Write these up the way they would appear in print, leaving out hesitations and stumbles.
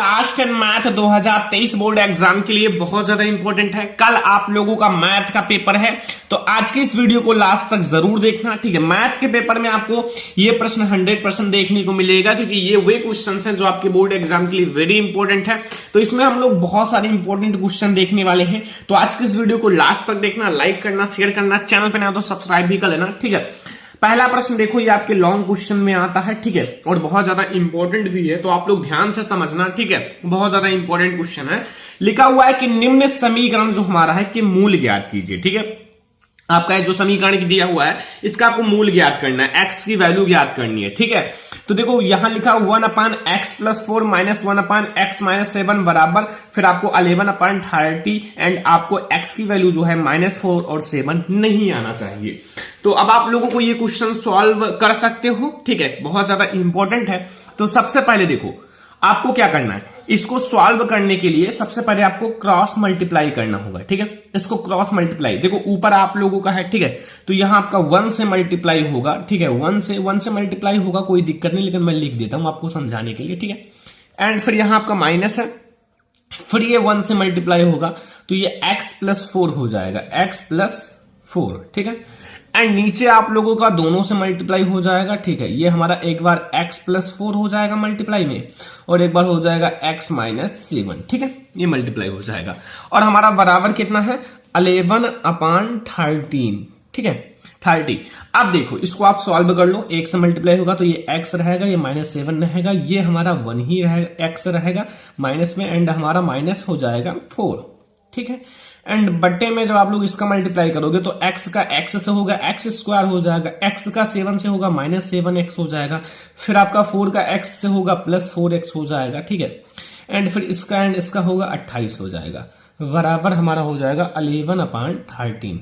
Last math 2023 board exam के लिए बहुत ज्यादा इंपॉर्टेंट है। कल आप लोगों का मैथ का पेपर है, तो आज की इस वीडियो को लास्ट तक जरूर देखना, ठीक है। मैथ के पेपर में आपको ये प्रश्न 100% देखने को मिलेगा, क्योंकि ये वे क्वेश्चंस हैं जो आपके बोर्ड एग्जाम के लिए वेरी इंपॉर्टेंट है। तो इसमें हम लोग बहुत सारे इंपॉर्टेंट क्वेश्चन देखने वाले हैं। तो आज की इस वीडियो को लास्ट तक देखना, लाइक करना, शेयर करना, चैनल पर नया तो सब्सक्राइब भी कर लेना, ठीक है। पहला प्रश्न देखो, ये आपके लॉन्ग क्वेश्चन में आता है, ठीक है, और बहुत ज्यादा इंपॉर्टेंट भी है, तो आप लोग ध्यान से समझना, ठीक है। बहुत ज्यादा इंपॉर्टेंट क्वेश्चन है। लिखा हुआ है कि निम्न समीकरण जो हमारा है कि मूल ज्ञात कीजिए, ठीक है। आपका जो समीकरण दिया हुआ है इसका आपको मूल ज्ञात करना है, एक्स की वैल्यू ज्ञात करनी है, ठीक है। तो देखो यहां लिखा 1/x+4 -1/x-7 बराबर, फिर आपको 11/30 एंड आपको x की वैल्यू जो है -4 और 7 नहीं आना चाहिए। तो अब आप लोगों को ये क्वेश्चन सॉल्व कर सकते हो, ठीक है। बहुत ज्यादा इंपॉर्टेंट है। तो सबसे पहले देखो आपको क्या करना है, इसको सॉल्व करने के लिए सबसे पहले आपको क्रॉस मल्टीप्लाई करना होगा, ठीक है। इसको क्रॉस मल्टीप्लाई, देखो ऊपर आप लोगों का है, ठीक है, तो यहां आपका 1 से मल्टीप्लाई होगा, ठीक है। 1 से मल्टीप्लाई होगा, कोई दिक्कत नहीं, लेकिन मैं लिख देता हूं आपको समझाने के लिए, ठीक है। एंड फिर यहां आपका माइनस है, फिर ये 1 से मल्टीप्लाई होगा, तो ये x+4 हो जाएगा, x+4, ठीक है। एंड नीचे आप लोगों का दोनों से मल्टीप्लाई हो जाएगा, ठीक है। ये हमारा एक बार x+4 हो जाएगा मल्टीप्लाई में, और एक बार हो जाएगा x-7, ठीक है। ये मल्टीप्लाई हो जाएगा, और हमारा बराबर कितना है 11/13, ठीक है, 30। अब देखो इसको आप सॉल्व कर लो, 1 से मल्टीप्लाई होगा तो ये x रहेगा, ये -7 रहेगा, ये हमारा 1 ही रहेगा, x रहेगा माइनस में, एंड हमारा माइनस हो जाएगा 4, ठीक है। एंड बट्टे में जब आप लोग इसका मल्टीप्लाई करोगे तो x का x से होगा x² हो जाएगा, x का 7 से होगा -7x हो जाएगा, फिर आपका 4 का x से होगा +4x हो जाएगा, ठीक है। एंड फिर इसका एंड इसका होगा 28 हो जाएगा, बराबर हमारा हो जाएगा 11/13,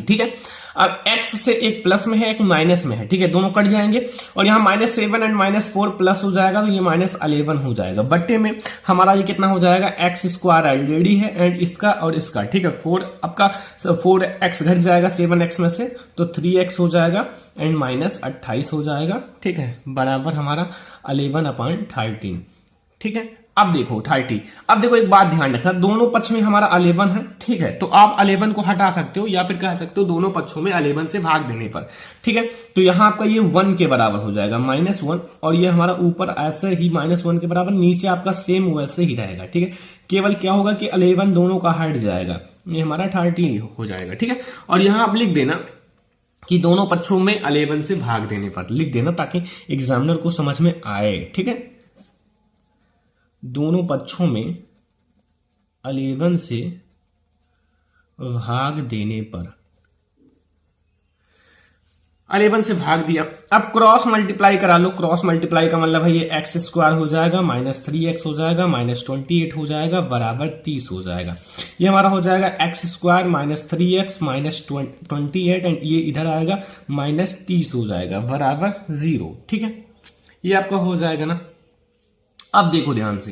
ठीक है। अब x से एक प्लस में है एक माइनस में है, ठीक है, दोनों कट जाएंगे, और यहाँ -7 एंड -4 प्लस हो जाएगा, तो ये -11 हो जाएगा। बट्टे में हमारा ये कितना हो जाएगा, x² ऑलरेडी है, एंड इसका और इसका, ठीक है। 4 आपका 4x घट जाएगा 7x में से, तो 3x हो जाएगा, एंड -28 हो जाएगा, ठीक है, बराबर हमारा 11/13, ठीक है। अब देखो 30, अब देखो एक बात ध्यान रखना, दोनों पक्ष में हमारा 11 है, ठीक है, तो आप 11 को हटा सकते हो, या फिर कह सकते हो दोनों पक्षों में 11 से भाग देने पर, ठीक है। तो यहां आपका ये 1 के बराबर हो जाएगा, -1, और ये हमारा ऊपर ऐसे ही -1 के बराबर, नीचे आपका सेम वैसे ही रहेगा, ठीक है। केवल क्या होगा कि 11 दोनों का हट जाएगा, ये हमारा 30 हो जाएगा, ठीक है। और यहां आप लिख देना कि दोनों पक्षों में 11 से भाग देने पर लिख देना, ताकि एग्जामिनर को समझ में आए, ठीक है। दोनों पक्षों में 11 से भाग देने पर, 11 से भाग दिया। अब क्रॉस मल्टीप्लाई करा लो, क्रॉस मल्टीप्लाई का मतलब है ये x² हो जाएगा, -3x हो जाएगा, -28 हो जाएगा, बराबर 30 हो जाएगा। ये हमारा हो जाएगा x² -3x -28, एंड ये इधर आएगा -30 हो जाएगा, बराबर 0, ठीक है। ये आपका हो जाएगा ना। अब देखो ध्यान से,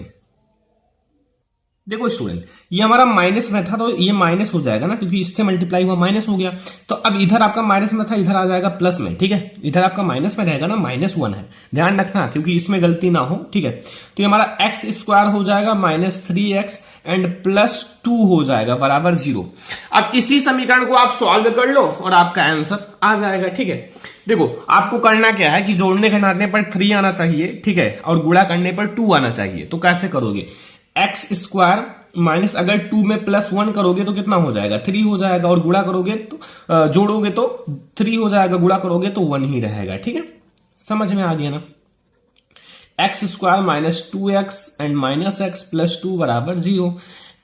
देखो स्टूडेंट, ये हमारा माइनस में था तो ये माइनस हो जाएगा ना, क्योंकि इससे मल्टीप्लाई हुआ माइनस हो गया। तो अब इधर आपका माइनस में था, इधर आ जाएगा प्लस में, ठीक है। इधर आपका माइनस में रहेगा ना, -1 है, ध्यान रखना, क्योंकि इसमें गलती ना हो, ठीक है। तो ये हमारा x² हो जाएगा -3x एंड +2 हो जाएगा, बराबर 0। अब इसी समीकरण को आप सॉल्व कर लो और आपका आंसर आ जाएगा, ठीक है। देखो आपको करना क्या है कि जोड़ने घटाने पर 3 आना चाहिए, ठीक है, और गुणा करने पर 2 आना चाहिए। तो कैसे करोगे, x² माइनस अगर 2 में +1 करोगे तो कितना हो जाएगा, 3 हो जाएगा, और गुणा करोगे तो जोड़ोगे तो 3 हो जाएगा, गुणा करोगे तो 1 ही रहेगा, ठीक है। समझ में आ गया ना। x² -2x एंड -x +2 बराबर 0।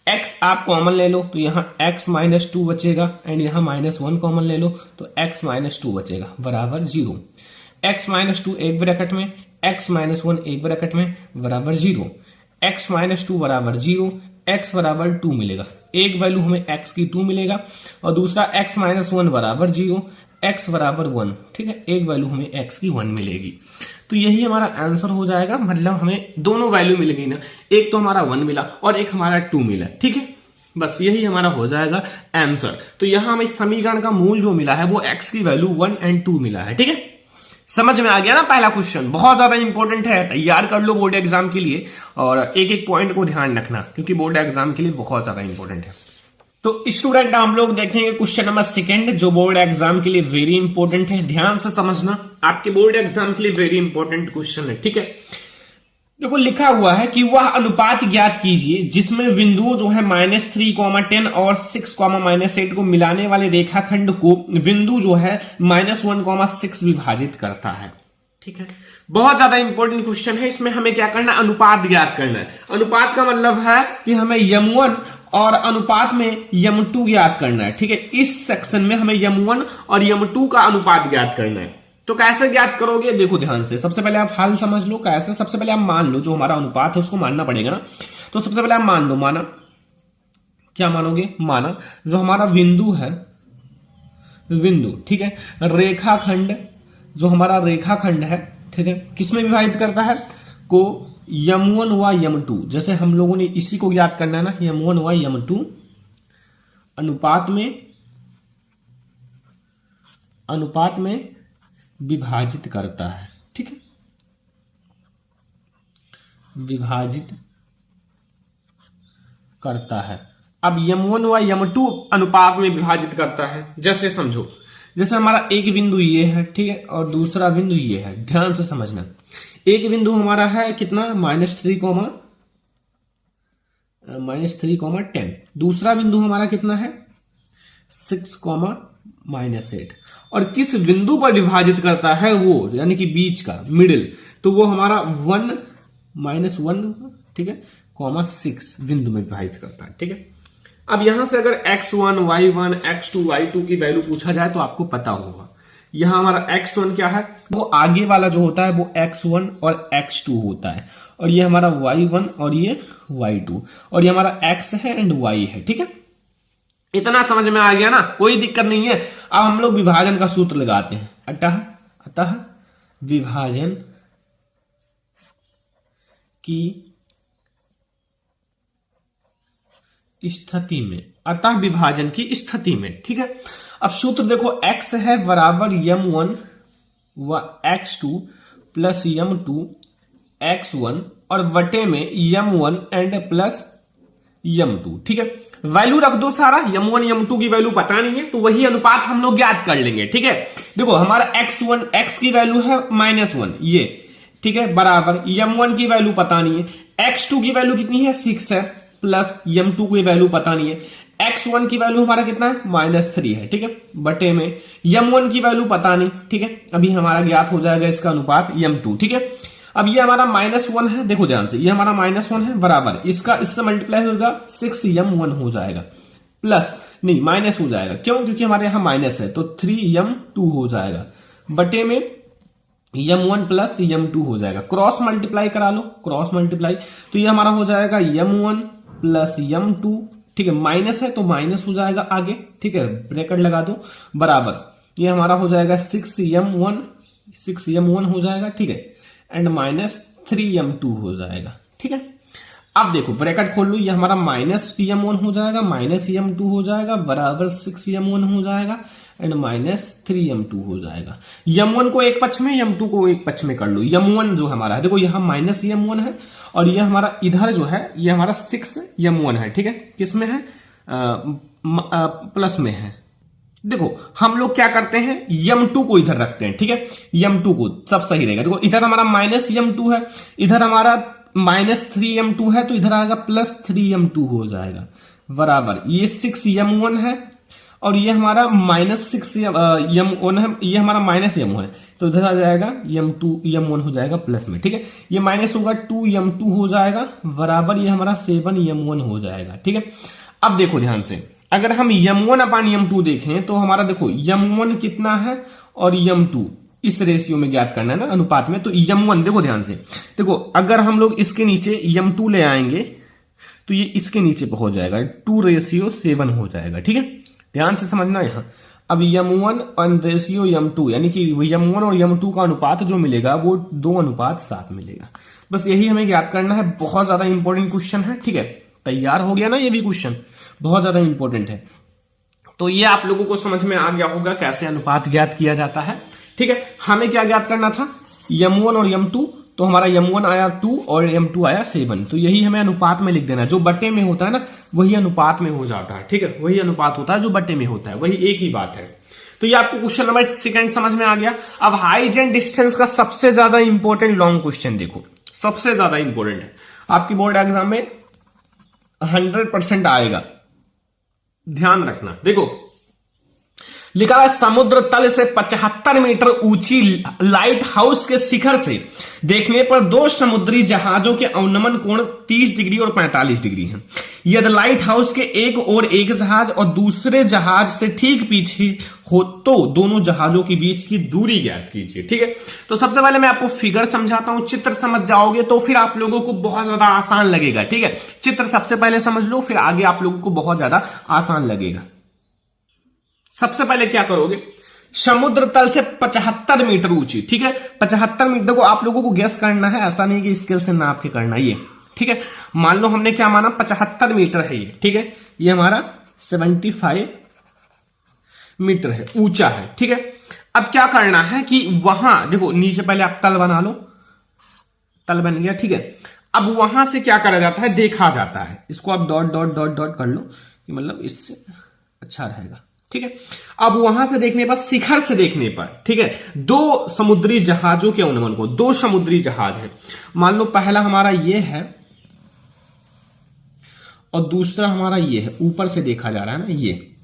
x आप कॉमन ले लो तो यहाँ x -2 बचेगा, एंड यहाँ -1 कॉमन ले लो तो x -2 बचेगा, बराबर 0। x -2 एक ब्रैकेट में, x -1 एक ब्रैकेट में, बराबर 0। x -2 बराबर 0, x बराबर 2 मिलेगा, एक वैल्यू हमें x की 2 मिलेगा, और दूसरा x -1 बराबर 0, x बराबर 1, ठीक है, एक वैल्यू हमें x की 1 मिलेगी। तो यही हमारा आंसर हो जाएगा, मतलब हमें दोनों वैल्यू मिल गई ना, एक तो हमारा 1 मिला और एक हमारा 2 मिला, ठीक है। बस यही हमारा हो जाएगा आंसर। तो यहां हमें समीकरण का मूल जो मिला है वो x की वैल्यू 1 और 2 मिला है, ठीक है। समझ में आ गया ना पहला क्वेश्चन? बहुत ज्यादा इंपॉर्टेंट है, तैयार कर लो बोर्ड एग्जाम के लिए, और एक एक पॉइंट को ध्यान रखना क्योंकि बोर्ड एग्जाम के लिए बहुत ज्यादा इंपॉर्टेंट है। तो स्टूडेंट हम लोग देखेंगे क्वेश्चन नंबर सेकंड, जो बोर्ड एग्जाम के लिए वेरी इंपॉर्टेंट है। ध्यान से समझना, आपके बोर्ड एग्जाम के लिए वेरी इंपॉर्टेंट क्वेश्चन है, ठीक है। देखो लिखा हुआ है कि वह अनुपात ज्ञात कीजिए जिसमें बिंदुओं जो है -3, 10 और 6, -8 को मिलाने वाले रेखाखंड को बिंदु जो है -1, 6 विभाजित करता है, ठीक है। बहुत ज्यादा इंपॉर्टेंट क्वेश्चन है। इसमें हमें क्या करना है? अनुपात ज्ञात करना है। अनुपात का मतलब है कि हमें m1 और अनुपात में m2 ज्ञात करना है, ठीक है। इस सेक्शन में हमें m1 और m2 का अनुपात ज्ञात करना है। तो कैसे ज्ञात करोगे? देखो ध्यान से, सबसे पहले आप हल समझ लो कैसे। सबसे पहले आप मान लो जो हमारा अनुपात है उसको मानना पड़ेगा ना। तो सबसे पहले आप मान लो, माना क्या मानोगे? माना जो हमारा बिंदु है, बिंदु, ठीक है, रेखाखंड, जो हमारा रेखाखंड है, ठीक है, किसमें विभाजित करता है? को m1 व m2, जैसे हम लोगों ने इसी को ज्ञात करना है ना, m1 व m2 अनुपात में विभाजित करता है, ठीक है, विभाजित करता है। अब m1 व m2 अनुपात में विभाजित करता है, जैसे समझो, जैसे हमारा एक बिंदु ये है, ठीक है, और दूसरा बिंदु ये है। ध्यान से समझना, एक बिंदु हमारा है कितना? -3, 10। दूसरा बिंदु हमारा कितना है? 6, -8। और किस बिंदु पर विभाजित करता है वो, यानी कि बीच का, मिडिल, तो वो हमारा 1, -1, ठीक है, 6 बिंदु में विभाजित करता है, ठीक है। अब यहां से अगर x1, y1, x2, y2 की वैल्यू पूछा जाए तो आपको पता होगा। यहां हमारा x1 क्या है? वो आगे वाला जो होता है वो x1 और x2 होता है, और ये हमारा y1 और ये y2, और ये हमारा x है एंड y है, ठीक है। इतना समझ में आ गया ना? कोई दिक्कत नहीं है। अब हम लोग विभाजन का सूत्र लगाते हैं। अतः विभाजन की स्थिति में, अतः विभाजन की स्थिति में, ठीक है। अब सूत्र देखो, x है बराबर m1 व x2 प्लस m2 x1 और बटे में m1 एंड प्लस m2, ठीक है। वैल्यू रख दो सारा, m1 m2 की वैल्यू पता नहीं है तो वही अनुपात हम लोग ज्ञात कर लेंगे, ठीक है। देखो हमारा x1, x की वैल्यू है -1 ये, ठीक है, बराबर m1 की वैल्यू पता नहीं है, x2 की वैल्यू कितनी है? 6 है, प्लस m2 की वैल्यू पता नहीं है, x1 की वैल्यू हमारा कितना है? -3 है, ठीक है, बटे में m1 की वैल्यू पता नहीं, ठीक है। अभी हमारा ज्ञात हो जाएगा इसका अनुपात m2, ठीक है। अब ये हमारा -1 है, देखो ध्यान से, ये हमारा -1 है, बराबर इसका इससे मल्टीप्लाई होगा 6m1 हो जाएगा, प्लस नहीं माइनस हो जाएगा, क्यों? क्योंकि हमारे यहाँ माइनस है, तो 3m2 हो जाएगा, बटे में m1 प्लस m2 हो जाएगा। क्रॉस मल्टीप्लाई करा लो, क्रॉस मल्टीप्लाई, तो ये हमारा हो जाएगा m1 प्लस m2, ठीक है, माइनस है तो माइनस हो जाएगा आगे, ठीक है, ब्रैकेट लगा दो, बराबर ये हमारा हो जाएगा 6m1 हो जाएगा, ठीक है, एंड -3m2 हो जाएगा, ठीक है। अब देखो ब्रैकेट खोल लो, ये हमारा -3m1 हो जाएगा, -m2 हो जाएगा, बराबर 6m1 हो जाएगा एंड -3m2 हो जाएगा। m1 को एक पक्ष में, m2 को एक पक्ष में कर लो। m1 जो हमारा है, देखो यहाँ -m1 है और ये हमारा इधर जो है ये हमारा 6m1 है, ठीक है, किसमें है? प्लस में है। देखो हम लोग क्या करते हैं, m2 को इधर रखते हैं, ठीक है, m2 को, सब सही रहेगा। देखो इधर हमारा -m2 है, इधर हमारा -3m2 है, तो इधर आएगा +3m2 हो जाएगा, बराबर ये 6m1 है और ये हमारा -6m1 है, ये हमारा -m है, तो इधर आ जाएगा m1 हो जाएगा प्लस में, ठीक है, ये माइनस होगा 2m2 हो जाएगा, बराबर ये हमारा 7m1 हो जाएगा, ठीक है। अब देखो ध्यान से, अगर हम m1 अपान m2 देखें तो हमारा देखो m1 कितना है और m2 इस रेशियो में ज्ञात करना है ना, अनुपात में, तो m1 देखो ध्यान से, देखो अगर हम लोग इसके नीचे m2 ले आएंगे तो ये इसके नीचे पहुंच जाएगा, 2:7 हो जाएगा, ठीक है, ध्यान से समझना यहां। अब m1 और रेशियो m2 यानी कि m1 और m2 का अनुपात जो मिलेगा वो 2:7 मिलेगा। बस यही हमें ज्ञात करना है, बहुत ज्यादा इंपॉर्टेंट क्वेश्चन है, ठीक है। तैयार हो गया ना, ये भी क्वेश्चन बहुत ज्यादा इंपॉर्टेंट है। तो ये आप लोगों को समझ में आ गया होगा कैसे अनुपात ज्ञात किया जाता है, ठीक है, हमें क्या ज्ञात करना था, m1 और m2, तो हमारा m1 आया 2 और m2 आया 7, तो यही हमें अनुपात में लिख देना है। जो बट्टे में होता है ना वही अनुपात में हो जाता है, ठीक है, वही अनुपात होता है जो बट्टे में होता है, वही एक ही बात है। तो ये आपको क्वेश्चन नंबर सेकंड समझ में आ गया। अब हाइट एंड डिस्टेंस का सबसे ज्यादा इंपॉर्टेंट लॉन्ग क्वेश्चन देखो, सबसे ज्यादा इंपॉर्टेंट है, आपकी बोर्ड एग्जाम में 100% आएगा, ध्यान रखना। देखो लिखा है समुद्र तल से 75 मीटर ऊंची लाइट हाउस के शिखर से देखने पर दो समुद्री जहाजों के अवनमन कोण 30 डिग्री और 45 डिग्री है। यदि लाइट हाउस के एक ओर एक जहाज और दूसरे जहाज से ठीक पीछे हो तो दोनों जहाजों के बीच की दूरी ज्ञात कीजिए। ठीक है, तो सबसे पहले मैं आपको फिगर समझाता हूं, चित्र समझ जाओगे तो फिर आप लोगों को बहुत ज्यादा आसान लगेगा। ठीक है, चित्र सबसे पहले समझ लो, फिर आगे आप लोगों को बहुत ज्यादा आसान लगेगा। सबसे पहले क्या करोगे, समुद्र तल से 75 मीटर ऊंची, ठीक है, 75 मीटर को आप लोगों को गेस करना है, ऐसा नहीं कि स्केल से नाप के करना ये। ठीक है, मान लो हमने क्या माना 75 मीटर है ये, ठीक है, ये हमारा 75 मीटर है, ऊंचा है। ठीक है, अब क्या करना है कि वहां देखो नीचे पहले आप तल बना लो, तल बन गया। ठीक है, अब वहां से क्या करा जाता है, देखा जाता है, इसको आप डॉट डॉट डॉट डॉट कर लो कि मतलब इससे अच्छा रहेगा। ठीक है, अब वहां से देखने पर, शिखर से देखने पर, ठीक है, दो समुद्री जहाजों के अवनमन को, दो समुद्री जहाज है, मान लो पहला हमारा ये है और दूसरा हमारा ये है, ऊपर से देखा जा रहा है ना, ये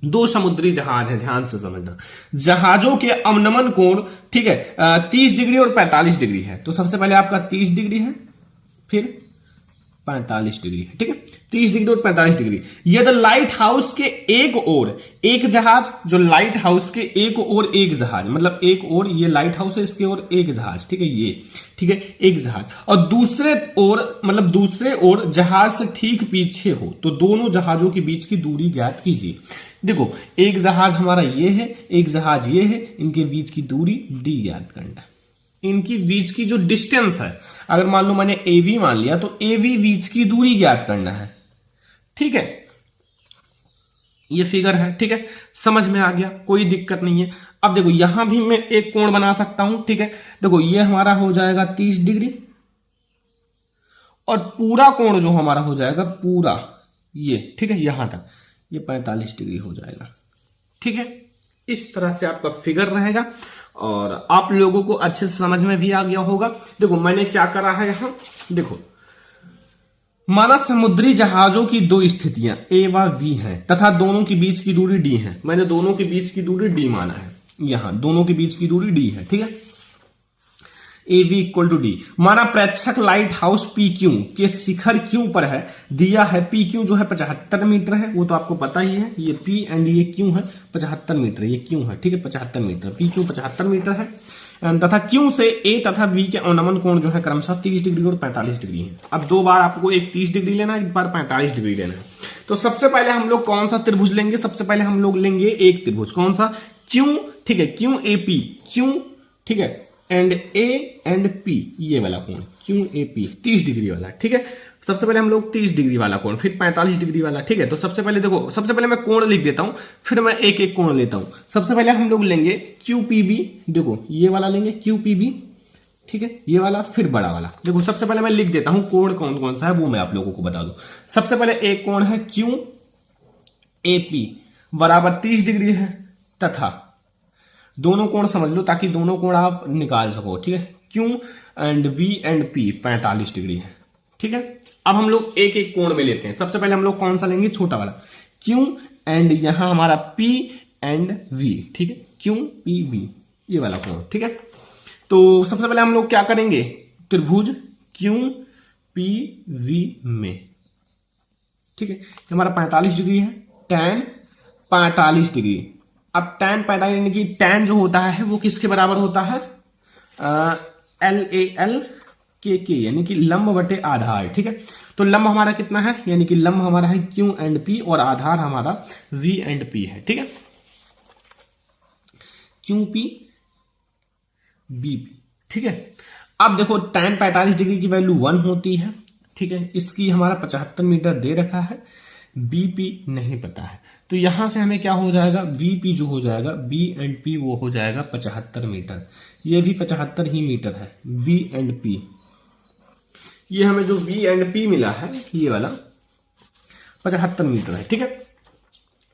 दो समुद्री जहाज है, ध्यान से समझना। जहाजों के अवनमन कोण, ठीक है, 30 डिग्री और 45 डिग्री है। तो सबसे पहले आपका 30 डिग्री है, फिर 45 डिग्री है। ठीक है, 30 डिग्री और 45 डिग्री। यदि लाइट हाउस के एक ओर एक जहाज, जो लाइट हाउस के एक ओर एक जहाज, मतलब एक ओर ये लाइट हाउस है, इसके ओर एक जहाज, ठीक है, ये, ठीक है, एक जहाज, और दूसरे ओर, मतलब दूसरे ओर जहाज से ठीक पीछे हो तो दोनों जहाजों के बीच की दूरी ज्ञात कीजिए। देखो एक जहाज हमारा ये है, एक जहाज ये है, इनके बीच की दूरी डी ज्ञात करना है। इनकी बीच की जो डिस्टेंस है, अगर मान लो मैंने एवी मान लिया तो एवी बीच की दूरी ज्ञात करना है। ठीक है, ये फिगर है। ठीक है, समझ में आ गया, कोई दिक्कत नहीं है। अब देखो यहां भी मैं एक कोण बना सकता हूं। ठीक है, देखो ये हमारा हो जाएगा 30 डिग्री और पूरा कोण जो हमारा हो जाएगा पूरा ये, ठीक है, यहां तक ये 45 डिग्री हो जाएगा। ठीक है, इस तरह से आपका फिगर रहेगा और आप लोगों को अच्छे से समझ में भी आ गया होगा। देखो मैंने क्या करा है यहां, देखो माना समुद्री जहाजों की दो स्थितियां ए व वी हैं तथा दोनों के बीच की दूरी डी है। मैंने दोनों के बीच की दूरी डी माना है, यहां दोनों के बीच की दूरी डी है। ठीक है, A V equal to D. माना प्रेक्षक लाइट हाउस पी क्यू के शिखर क्यू पर है, दिया है पी क्यू जो है 75 मीटर है, वो तो आपको पता ही है, ये पी एंड ये क्यू है 75 मीटर, ये क्यू है। ठीक है, 75 मीटर, पी क्यू 75 मीटर है, तथा क्यू से ए तथा बी के अवनमन कोण जो है क्रमशः 30 डिग्री और 45 डिग्री है। अब दो बार आपको एक 30 डिग्री लेना है, एक बार 45 डिग्री लेना है। तो सबसे पहले हम लोग कौन सा त्रिभुज लेंगे, सबसे पहले हम लोग लेंगे एक त्रिभुज, कौन सा, क्यू। ठीक है, क्यू ए पी, क्यू, ठीक है, एंड ए एंड पी, ये वाला कोण क्यू ए पी 30 डिग्री वाला। ठीक है, सबसे पहले हम लोग 30 डिग्री वाला कोण, फिर 45 डिग्री वाला। ठीक है, तो सबसे पहले देखो, सबसे पहले मैं कोण लिख देता हूं, फिर मैं एक एक कोण लेता हूं। सबसे पहले हम लोग लेंगे क्यू पी बी, देखो ये वाला लेंगे क्यू पी बी, ठीक है, ये वाला, फिर बड़ा वाला। देखो सबसे पहले मैं लिख देता हूं कोण कौन कौन सा है, वो मैं आप लोगों को बता दूं। सबसे पहले एक कोण है क्यू ए पी बराबर 30 डिग्री है, तथा दोनों कोण समझ लो ताकि दोनों कोण आप निकाल सको। ठीक है, Q and V and P 45 degree है। ठीक है, अब हम लोग एक एक कोण में लेते हैं। सबसे पहले हम लोग कौन सा लेंगे, छोटा वाला क्यू एंड यहां हमारा पी एंड वी। ठीक है, क्यू पी वी, ये वाला कोण। ठीक है, तो सबसे पहले हम लोग क्या करेंगे, त्रिभुज क्यू पी वी में, ठीक है, हमारा 45 डिग्री है, tan 45 डिग्री। अब tan 45 यानी कि tan जो होता है वो किसके बराबर होता है, एल ए एल के यानी कि लंब बटे आधार। ठीक है, तो लंब हमारा कितना है, यानी कि लंब हमारा है क्यू एंड पी और आधार हमारा वी एंड पी है। ठीक है, क्यू पी बी पी। ठीक है, अब देखो tan 45 डिग्री की वैल्यू 1 होती है। ठीक है, इसकी हमारा 75 मीटर दे रखा है, बीपी नहीं पता है, तो यहां से हमें क्या हो जाएगा, बीपी जो हो जाएगा, बी एंड पी वो हो जाएगा 75 मीटर। ये भी 75 ही मीटर है, बी एंड पी। ये हमें जो बी एंड पी मिला है ये वाला 75 मीटर है, ठीक है।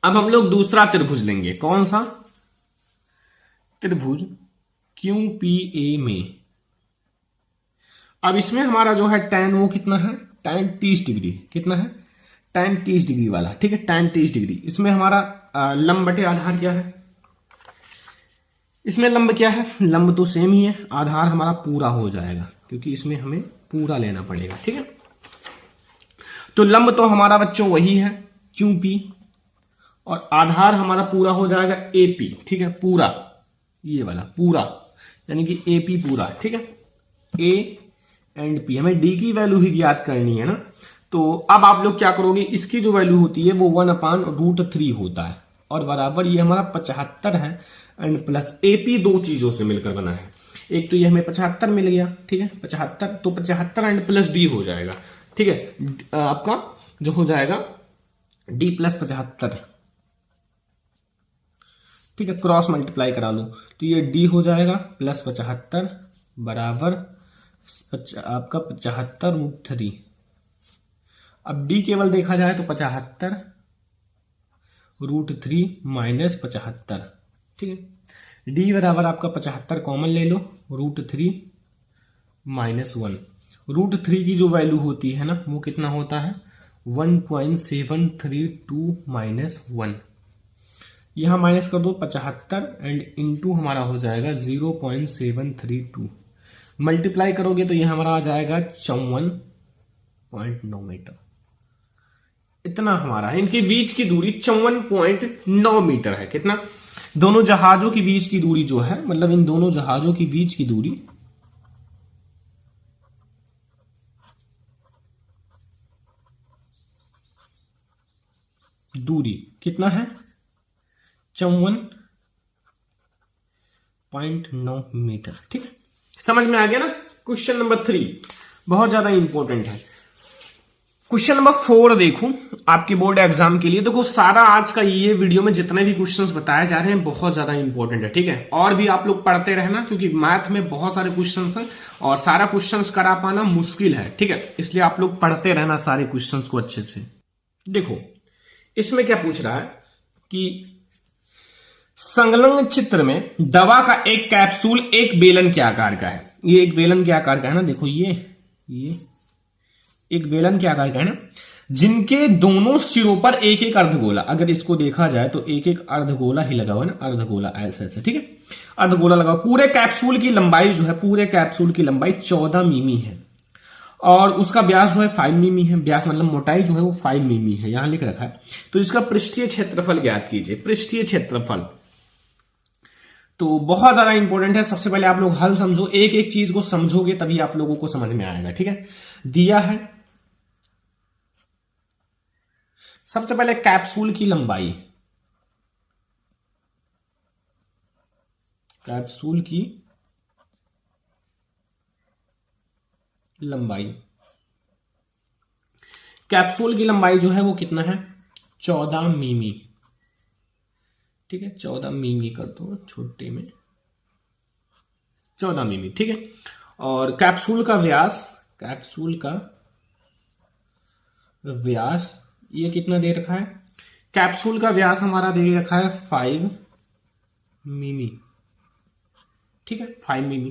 अब हम लोग दूसरा त्रिभुज लेंगे, कौन सा त्रिभुज, क्यू पी ए में। अब इसमें हमारा जो है tan वो कितना है, tan 30 डिग्री, कितना है, tan 30 डिग्री वाला, ठीक है, tan 30 डिग्री। इसमें हमारा लंब बटे आधार क्या है, इसमें लंब क्या है, लंब तो सेम ही है, आधार हमारा पूरा हो जाएगा क्योंकि इसमें हमें पूरा लेना पड़ेगा, ठीक है। तो लंब तो हमारा बच्चों वही है QP, और आधार हमारा पूरा हो जाएगा AP, ठीक है, पूरा, ये वाला पूरा, यानी कि AP पूरा, ठीक है। A एंड P, हमें D की वैल्यू ही ज्ञात करनी है ना। तो अब आप लोग क्या करोगे, इसकी जो वैल्यू होती है वो 1/√3 होता है, और बराबर ये हमारा 75 है एंड प्लस AP दो चीजों से मिलकर बना है। एक तो ये हमें 75 मिल गया, ठीक है, 75, तो 75 एंड प्लस D हो जाएगा, ठीक है। आपका जो हो जाएगा D प्लस 75, ठीक है, क्रॉस मल्टीप्लाई करा लो तो ये D हो जाएगा प्लस 75 बराबर आपका 75√3। अब D केवल देखा जाए तो 75√3 माइनस 75, ठीक है। D बराबर आपका 75 कॉमन ले लो, √3 माइनस 1। √3 की जो वैल्यू होती है ना वो कितना होता है, 1.732 माइनस 1। यहां माइनस कर दो 75 एंड इंटू हमारा हो जाएगा 0.732, मल्टीप्लाई करोगे तो यह हमारा आ जाएगा 54.9 मीटर। इतना हमारा है, इनके बीच की दूरी 54.9 मीटर है। कितना, दोनों जहाजों के बीच की दूरी जो है, मतलब इन दोनों जहाजों के बीच की दूरी कितना है, 54.9 मीटर, ठीक है। समझ में आ गया ना। क्वेश्चन नंबर 3 बहुत ज्यादा इंपॉर्टेंट है। क्वेश्चन नंबर 4 देखो आपके बोर्ड एग्जाम के लिए। देखो सारा आज का ये वीडियो में जितने भी क्वेश्चंस बताए जा रहे हैं बहुत ज्यादा इंपॉर्टेंट है, ठीक है। और भी आप लोग पढ़ते रहना क्योंकि मैथ में बहुत सारे क्वेश्चंस हैं और सारा क्वेश्चंस करा पाना मुश्किल है, ठीक है। इसलिए आप लोग पढ़ते रहना सारे क्वेश्चंस को अच्छे से। देखो इसमें क्या पूछ रहा है कि संलग्न चित्र में दवा का एक कैप्सूल एक बेलन के आकार का है। ये एक बेलन के आकार का है ना, देखो ये एक बेलन के आकार का है ना, जिनके दोनों सिरों पर एक एक अर्धगोला, अगर इसको देखा जाए तो एक एक अर्धगोला ही लगा हुआ है ना, अर्धगोला ऐसे ऐसे, ठीक है, अर्धगोला लगा। पूरे कैप्सूल की लंबाई जो है, पूरे कैप्सूल की लंबाई 14 मिमी है और उसका व्यास जो है 5 मिमी है। व्यास मतलब मोटाई जो है वो 5 मिमी है, यहां लिख रखा है। तो इसका पृष्ठीय क्षेत्रफल ज्ञात कीजिए, पृष्ठीय क्षेत्रफल। तो बहुत ज्यादा इंपॉर्टेंट है। सबसे पहले आप लोग हल समझो, एक एक चीज को समझोगे तभी आप लोगों को समझ में आएगा, ठीक है। दिया है सबसे पहले कैप्सूल की लंबाई, कैप्सूल की लंबाई, कैप्सूल की लंबाई जो है वो कितना है, 14 मिमी, ठीक है, 14 मिमी कर दो छोटे में, 14 मिमी, ठीक है। और कैप्सूल का व्यास, कैप्सूल का व्यास ये कितना दे रखा है, कैप्सूल का व्यास हमारा दे रखा है 5 मिमी, ठीक है, 5 मिमी।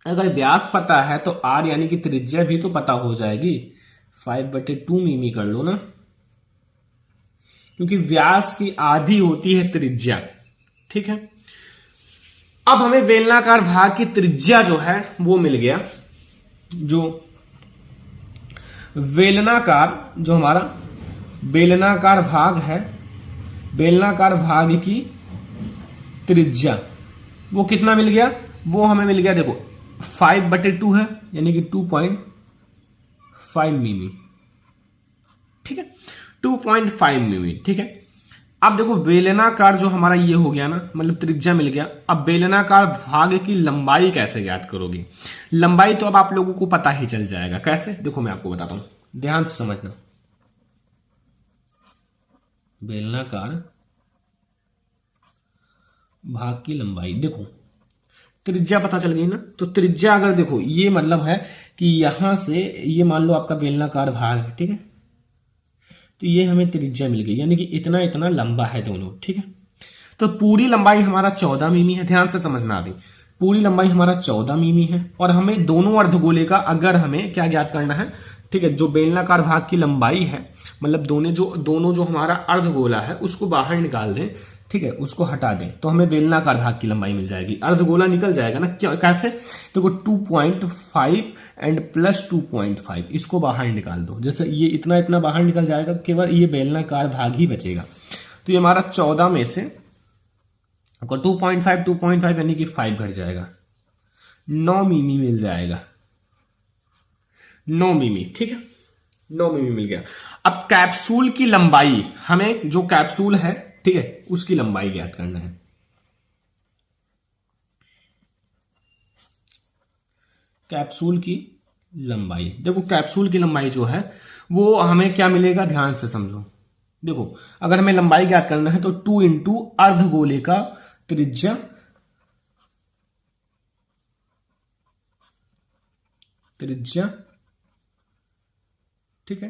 अगर व्यास पता है तो आर यानी कि त्रिज्या भी तो पता हो जाएगी, 5/2 मिमी कर लो ना, क्योंकि व्यास की आधी होती है त्रिज्या, ठीक है। अब हमें बेलनाकार भाग की त्रिज्या जो है वो मिल गया, जो बेलनाकार जो हमारा बेलनाकार भाग है, बेलनाकार भाग की त्रिज्या वो कितना मिल गया, वो हमें मिल गया, देखो 5/2 है यानी कि 2.5 मिमी, ठीक है, 2.5 मिमी, ठीक है। अब देखो बेलनाकार जो हमारा ये हो गया ना, मतलब त्रिज्या मिल गया। अब बेलनाकार भाग की लंबाई कैसे ज्ञात करोगे, लंबाई तो अब आप लोगों को पता ही चल जाएगा। कैसे, देखो मैं आपको बताता हूं, ध्यान से समझना। बेलनाकार भाग की लंबाई। देखो त्रिज्या पता चल गई ना, तो त्रिज्या अगर देखो ये मतलब है कि यहां से ये मान लो आपका बेलनाकार भाग है, ठीक है, तो ये हमें त्रिज्या मिल गई, यानी कि इतना इतना लंबा है दोनों, ठीक है। तो पूरी लंबाई हमारा 14 मिमी है, ध्यान से समझना अभी, पूरी लंबाई हमारा 14 मिमी है और हमें दोनों अर्धगोले का अगर हमें क्या ज्ञात करना है, ठीक है, जो बेलनाकार भाग की लंबाई है, मतलब दोनों जो हमारा अर्धगोला है उसको बाहर निकाल दें, ठीक है, उसको हटा दें तो हमें बेलनाकार भाग की लंबाई मिल जाएगी, अर्धगोला निकल जाएगा ना। क्या कैसे, देखो 2.5 एंड प्लस 2.5 इसको बाहर निकाल दो, जैसे ये इतना इतना बाहर निकल जाएगा, केवल ये बेलनाकार भाग ही बचेगा। तो ये हमारा 14 में से 2.5 यानी कि 5 घट जाएगा, 9 मिमी मिल जाएगा, 9 मिमी, ठीक है, 9 मिमी मिल गया। अब कैप्सूल की लंबाई, हमें जो कैप्सूल है, ठीक है, उसकी लंबाई ज्ञात करना है। कैप्सूल की लंबाई, देखो कैप्सूल की लंबाई जो है वो हमें क्या मिलेगा, ध्यान से समझो। देखो अगर हमें लंबाई ज्ञात करना है तो 2 इंटू अर्धगोले का त्रिज्या ठीक है,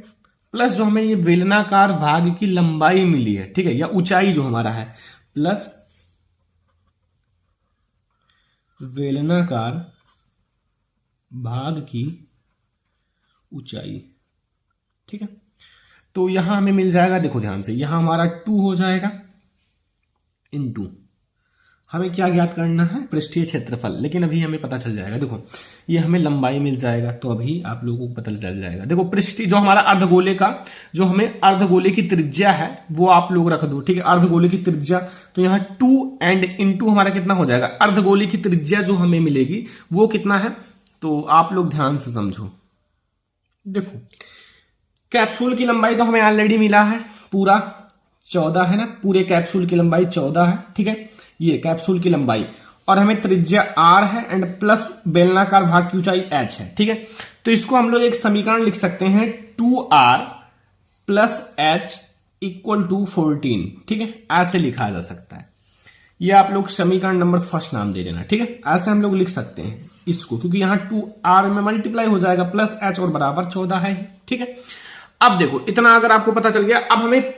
प्लस जो हमें ये बेलनाकार भाग की लंबाई मिली है, ठीक है, या ऊंचाई जो हमारा है, प्लस बेलनाकार भाग की ऊंचाई, ठीक है। तो यहां हमें मिल जाएगा, देखो ध्यान से, यहां हमारा 2 हो जाएगा इनटू हमें क्या ज्ञात करना है, पृष्ठीय क्षेत्रफल, लेकिन अभी हमें पता चल जाएगा। देखो ये हमें लंबाई मिल जाएगा, तो अभी आप लोगों को पता चल जाएगा। देखो पृष्ठीय जो हमारा अर्धगोले का, जो हमें अर्धगोले की त्रिज्या है वो आप लोग रख दो, ठीक है, अर्धगोले की त्रिज्या, तो यहाँ 2 एंड इनटू हमारा कितना हो जाएगा, अर्धगोले की त्रिज्या जो हमें मिलेगी वो कितना है, तो आप लोग ध्यान से समझो। देखो कैप्सूल की लंबाई तो हमें ऑलरेडी मिला है, पूरा 14 है ना, पूरे कैप्सूल की लंबाई 14 है, ठीक है, ये कैप्सूल की लंबाई, और हमें त्रिज्या r है एंड प्लस बेलनाकार भाग की ऊंचाई h है, ठीक है। तो इसको हम लोग एक समीकरण लिख सकते हैं 2r plus h equal to 14, ठीक है, ऐसे लिखा जा सकता है। ये आप लोग समीकरण नंबर फर्स्ट नाम दे देना, ठीक है, ऐसे हम लोग लिख सकते हैं इसको, क्योंकि यहां 2r में मल्टीप्लाई हो जाएगा प्लस h और बराबर 14 है, ठीक है। अब देखो इतना अगर आपको पता चल गया, अब हमें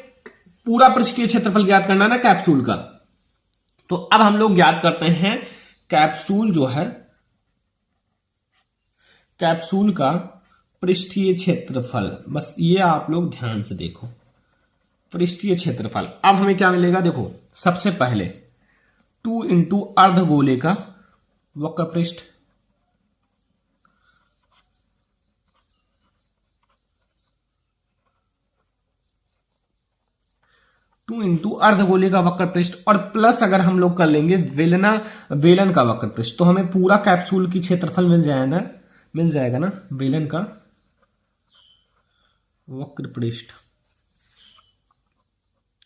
पूरा पृष्ठीय क्षेत्रफल ज्ञात करना है ना कैप्सूल का, तो अब हम लोग ज्ञात करते हैं कैप्सूल जो है, कैप्सूल का पृष्ठीय क्षेत्रफल, बस ये आप लोग ध्यान से देखो, पृष्ठीय क्षेत्रफल। अब हमें क्या मिलेगा, देखो सबसे पहले 2 इंटू अर्धगोले का वक्र पृष्ठ, टू इंटू अर्धगोले का वक्र पृष्ठ, और प्लस अगर हम लोग कर लेंगे वेलन का वक्र पृष्ठ, तो हमें पूरा कैप्सूल की क्षेत्रफल मिल जाएगा ना वेलन का वक्र पृष्ठ।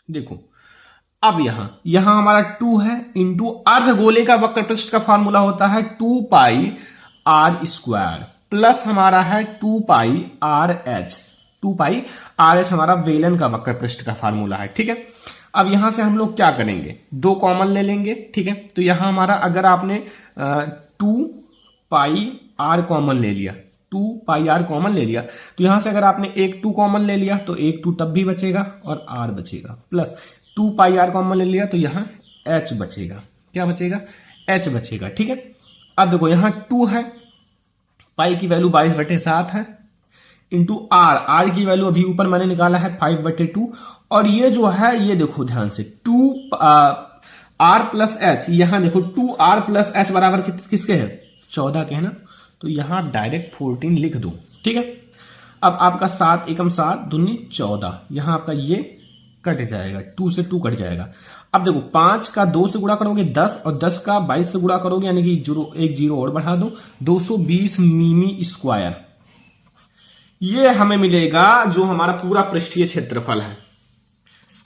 देखो अब यहां हमारा 2 है इंटू अर्धगोले का वक्र पृष्ठ का फॉर्मूला होता है 2 पाई r स्क्वायर, प्लस हमारा है 2 पाई r h, 2 पाई आर एच हमारा वेलन का वक्र पृष्ठ का फार्मूला है, ठीक है। अब यहां से हम लोग क्या करेंगे, 2 कॉमन ले लेंगे, ठीक है। तो यहां हमारा अगर आपने 2 पाई आर कॉमन ले लिया, 2 पाई आर कॉमन ले लिया, तो यहां से अगर आपने एक 2 कॉमन ले लिया तो एक 2 तब भी बचेगा और आर बचेगा, प्लस 2 पाई आर कॉमन ले लिया तो यहां एच बचेगा, क्या बचेगा, एच बचेगा, ठीक है। अब देखो यहां 2 है, पाई की वैल्यू 22/7 है, इंटू आर की वैल्यू अभी ऊपर मैंने निकाला है 5/2, और ये जो है ये देखो ध्यान से 2 आर प्लस एच, यहां देखो 2 आर प्लस एच बराबर किसके है, 14 के है ना, तो यहां डायरेक्ट 14 लिख दो, ठीक है। अब आपका 7 एकम 7 दूनी 14, यहां आपका ये कट जाएगा, 2 से 2 कट जाएगा। अब देखो 5 का 2 से गुणा करोगे 10, और 10 का 22 से गुणा करोगे, यानी कि एक जीरो और बढ़ा दो, 220 मिमी स्क्वायर, ये हमें मिलेगा जो हमारा पूरा पृष्ठीय क्षेत्रफल है,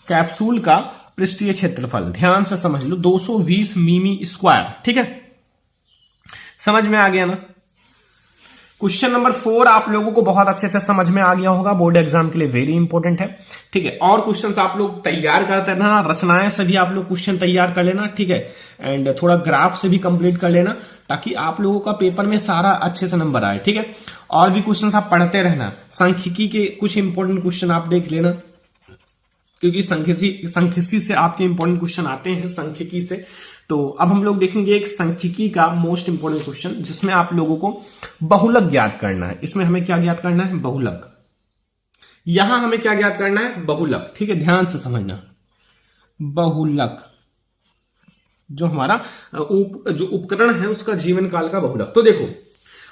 कैप्सूल का पृष्ठीय क्षेत्रफल, ध्यान से समझ लो 220 मिमी स्क्वायर, ठीक है, समझ में आ गया ना। क्वेश्चन नंबर 4 आप लोगों को बहुत अच्छे से समझ में आ गया होगा, बोर्ड एग्जाम के लिए वेरी इंपॉर्टेंट है। ठीक है, और क्वेश्चंस आप लोग तैयार करते रहना, रचनाएं से भी आप लोग क्वेश्चन तैयार कर लेना। ठीक है, एंड थोड़ा ग्राफ से भी कंप्लीट कर लेना, ताकि आप लोगों का पेपर में सारा अच्छे से नंबर आए। ठीक है, और भी क्वेश्चंस आप पढ़ते रहना। सांख्यिकी के कुछ इंपॉर्टेंट क्वेश्चन आप देख लेना, क्योंकि सांख्यिकी से आपके इंपॉर्टेंट क्वेश्चन आते हैं सांख्यिकी से। तो अब हम लोग देखेंगे एक सांख्यिकी का मोस्ट इंपॉर्टेंट क्वेश्चन, जिसमें आप लोगों को बहुलक ज्ञात करना है। इसमें हमें क्या ज्ञात करना है? बहुलक। यहां हमें क्या ज्ञात करना है? बहुलक। ठीक है, ध्यान से समझना। बहुलक जो हमारा जो उपकरण है उसका जीवन काल का बहुलक। तो देखो,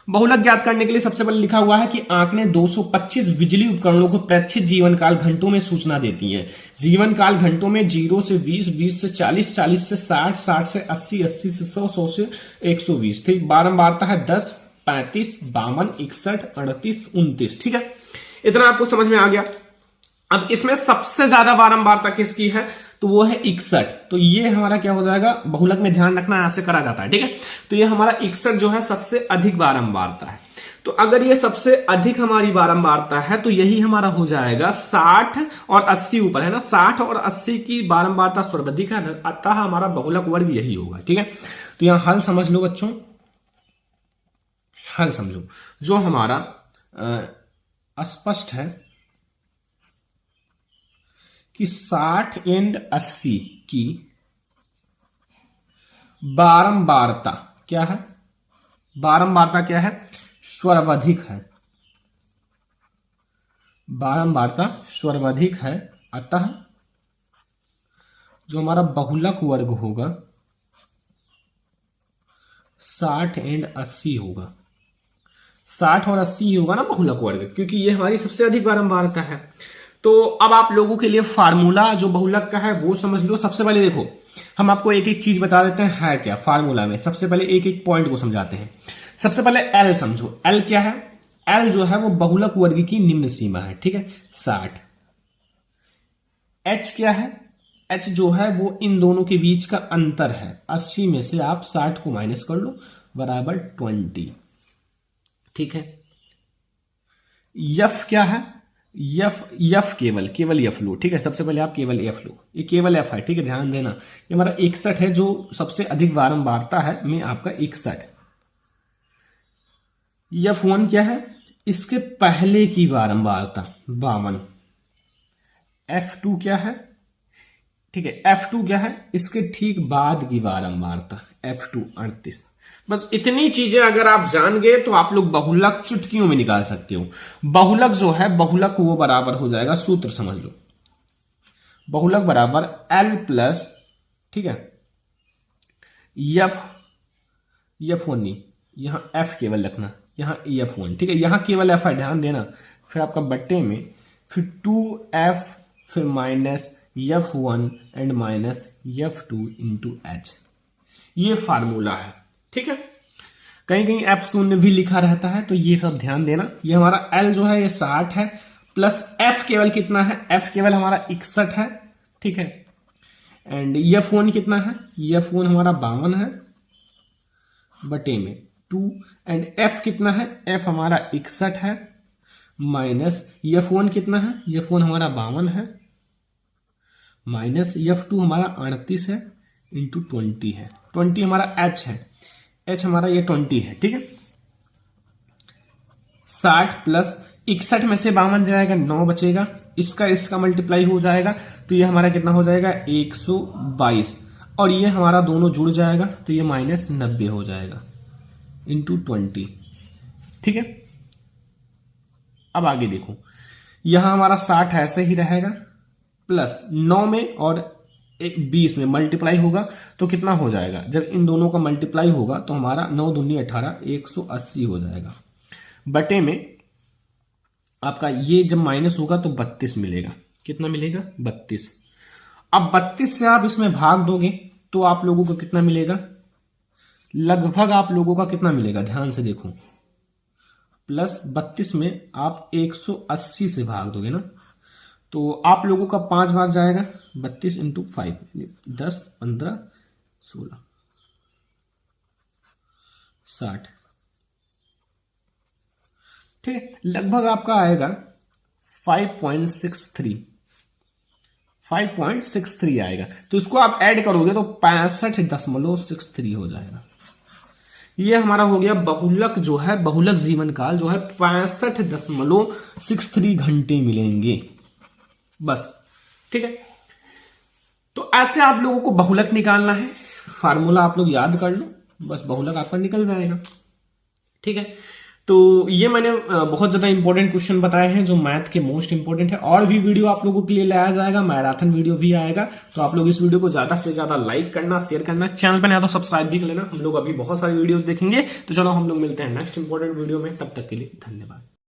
बहुलक ज्ञात करने के लिए सबसे पहले लिखा हुआ है कि आंकड़े 225 बिजली उपकरणों को प्रेक्षित जीवन काल घंटों में सूचना देती हैं। जीवन काल घंटों में 0 से 20, 20 से 40, 40 से 60, 60 से 80, 80 से 100, 100 से 120। ठीक, बारंबारता है 10, 35, 52, 61, 38, 29। ठीक है, इतना आपको समझ में आ गया। अब इसमें सबसे ज्यादा बारंबारता किसकी है? तो वो है 61। तो ये हमारा क्या हो जाएगा? बहुलक में ध्यान रखना, ऐसे करा जाता है। ठीक है, तो ये हमारा 61 जो है सबसे अधिक बारंबारता है। तो अगर ये सबसे अधिक हमारी बारंबारता है तो यही हमारा हो जाएगा 60 और 80 ऊपर है ना, 60 और 80 की बारंबारता सर्वाधिक है, अतः हमारा बहुलक वर्ग यही होगा। ठीक है, तो यहां हल समझ लो बच्चों, हल समझो। जो हमारा स्पष्ट है कि 60 एंड 80 की बारंबारता क्या है? बारंबारता क्या है? सर्वाधिक है। बारंबारता सर्वाधिक है, अतः जो हमारा बहुलक वर्ग होगा 60 एंड 80 होगा। 60 और 80 ही होगा ना बहुलक वर्ग, क्योंकि ये हमारी सबसे अधिक बारंबारता है। तो अब आप लोगों के लिए फार्मूला जो बहुलक का है वो समझ लो। सबसे पहले देखो, हम आपको एक एक चीज बता देते हैं है क्या फार्मूला में। सबसे पहले एक एक पॉइंट को समझाते हैं। सबसे पहले एल समझो। एल क्या है? एल जो है वो बहुलक वर्ग की निम्न सीमा है। ठीक है, 60। एच क्या है? एच जो है वो इन दोनों के बीच का अंतर है। 80 में से आप 60 को माइनस कर लो, बराबर 20। ठीक है, यफ क्या है? यफ केवल यफ लो। ठीक है, सबसे पहले आप केवल एफ लो, ये केवल एफ है। ठीक है, ध्यान देना, ये हमारा 61 है, जो सबसे अधिक बारंबारता है में आपका 61। F1 क्या है? इसके पहले की बारंबारता 52। F2 क्या है? ठीक है, F2 क्या है? इसके ठीक बाद की बारंबारता F2 38। बस इतनी चीजें अगर आप जान गए तो आप लोग बहुलक चुटकियों में निकाल सकते हो। बहुलक जो है, बहुलक वो बराबर हो जाएगा, सूत्र समझ लो, बहुलक बराबर L प्लस, ठीक है, F1 नहीं, यहां F केवल रखना, यहां F1। ठीक है, यहां केवल F है, ध्यान देना। फिर आपका बट्टे में फिर 2F, फिर minus F1 and minus F2 into H। ये फार्मूला है। ठीक है, कहीं कहीं F0 भी लिखा रहता है, तो ये सब ध्यान देना। ये हमारा L जो है ये 60 है, प्लस F केवल कितना है? F केवल हमारा 61 है। ठीक है, एंड F1 कितना है? F1 हमारा 52 है, बटे में 2, एंड F कितना है? F हमारा 61 है, माइनस F1 कितना है? F1 हमारा 52 है, माइनस F2 हमारा 38 है, इंटू 20 है। 20 हमारा H है, H हमारा ये 20 है। ठीक है, 60 प्लस 61 में से 52 जाएगा, 9 बचेगा, इसका मल्टीप्लाई हो जाएगा, तो ये हमारा कितना हो जाएगा? 122, और ये हमारा दोनों जुड़ जाएगा, तो ये माइनस 90 हो जाएगा, इंटू 20। ठीक है, अब आगे देखो, यहां हमारा 60 ऐसे ही रहेगा, प्लस 9 में और 20 में मल्टीप्लाई होगा, तो कितना हो जाएगा? जब इन दोनों का मल्टीप्लाई होगा तो हमारा 9 दूनी 18, 180 हो जाएगा, बटे में आपका ये जब माइनस होगा तो 32 मिलेगा। कितना मिलेगा? 32। अब 32 से आप इसमें भाग दोगे तो आप लोगों को कितना मिलेगा? लगभग आप लोगों का कितना मिलेगा? ध्यान से देखो, प्लस 32 में आप 180 से भाग दोगे ना, तो आप लोगों का 5 बार जाएगा, 32 इंटू 5, 10, 15, 16, 60, ठीक है, लगभग आपका आएगा 5.63 आएगा। तो इसको आप ऐड करोगे तो 65.63 हो जाएगा। ये हमारा हो गया बहुलक जो है, बहुलक जीवन काल जो है 65.63 घंटे मिलेंगे बस। ठीक है, तो ऐसे आप लोगों को बहुलक निकालना है, फार्मूला आप लोग याद कर लो, बस बहुलक आपका निकल जाएगा। ठीक है, तो ये मैंने बहुत ज्यादा इंपॉर्टेंट क्वेश्चन बताए हैं जो मैथ के मोस्ट इंपॉर्टेंट है। और भी वीडियो आप लोगों के लिए लाया जाएगा, मैराथन वीडियो भी आएगा, तो आप लोग इस वीडियो को ज्यादा से ज्यादा लाइक करना, शेयर करना, चैनल पर नया तो सब्सक्राइब भी कर लेना। हम लोग अभी बहुत सारी वीडियोस देखेंगे। तो चलो हम लोग मिलते हैं नेक्स्ट इंपॉर्टेंट वीडियो में, तब तक के लिए धन्यवाद।